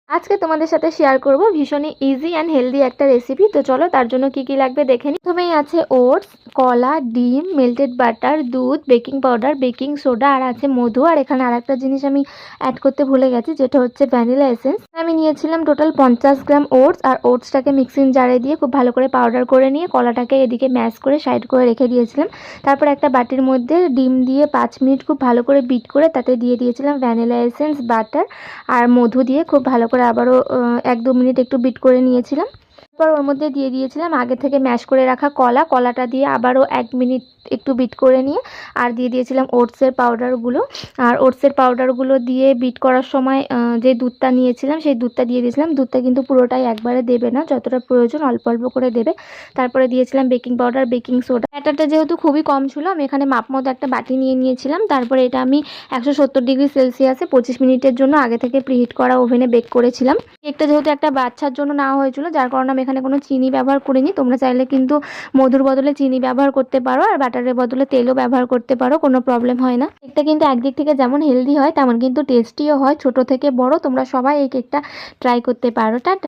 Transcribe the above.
আজকে তোমাদের সাথে শেয়ার করব ভীষণই ইজি অ্যান্ড হেলদি একটা রেসিপি। তো চলো তার জন্য কি কি লাগবে দেখে নিই। প্রথমেই আছে ওটস, কলা, ডিম, মেল্টেড বাটার, দুধ, বেকিং পাউডার, বেকিং সোডা আর আছে মধু। আর এখানে আরেকটা জিনিস আমি অ্যাড করতে ভুলে গেছি, যেটা হচ্ছে ভ্যানিলা এসেন্স। আমি নিয়েছিলাম টোটাল 50 গ্রাম ওটস, আর ওটসটাকে মিক্সিং জারে দিয়ে খুব ভালো করে পাউডার করে নিয়ে কলাটাকে এদিকে ম্যাশ করে সাইড করে রেখে দিয়েছিলাম। তারপর একটা বাটির মধ্যে ডিম দিয়ে 5 মিনিট খুব ভালো করে বিট করে তাতে দিয়ে দিয়েছিলাম ভ্যানিলা এসেন্স, বাটার আর মধু দিয়ে খুব ভালো করে আবারও 1-2 মিনিট একটু বিট করে নিয়েছিলাম। তারপর ওর মধ্যে দিয়ে দিয়েছিলাম আগে থেকে ম্যাশ করে রাখা কলাটা দিয়ে আবারও 1 মিনিট একটু বিট করে নিয়ে আর দিয়ে দিয়েছিলাম ওটসের পাউডারগুলো। আর ওটসের পাউডারগুলো দিয়ে বিট করার সময় যে দুধটা নিয়েছিলাম সেই দুধটা দিয়ে দিয়েছিলাম। দুধটা কিন্তু পুরোটাই একবারে দেবে না, যতটা প্রয়োজন অল্প অল্প করে দেবে। তারপরে দিয়েছিলাম বেকিং পাউডার, বেকিং সোডা। ব্যাটারটা যেহেতু খুবই কম ছিল, আমি এখানে মাপ মতো একটা বাটি নিয়ে নিয়েছিলাম। তারপরে এটা আমি 170 ডিগ্রি সেলসিয়াসে 25 মিনিটের জন্য আগে থেকে প্রিহিট করা ওভেনে বেক করেছিলাম। কেকটা যেহেতু একটা বাচ্চার জন্য নেওয়া হয়েছিল, যার কারণে আমি এখানে কোনো চিনি ব্যবহার করিনি। তোমরা চাইলে কিন্তু মধুর বদলে চিনি ব্যবহার করতে পারো, আর বাটারের বদলে তেলও ব্যবহার করতে পারো, কোনো প্রবলেম হয় না। কেকটা কিন্তু একদিক থেকে যেমন হেলদি হয় তেমন কিন্তু টেস্টিও হয়। ছোট থেকে বড় তোমরা সবাই এই কেকটা ট্রাই করতে পারো। টাটা।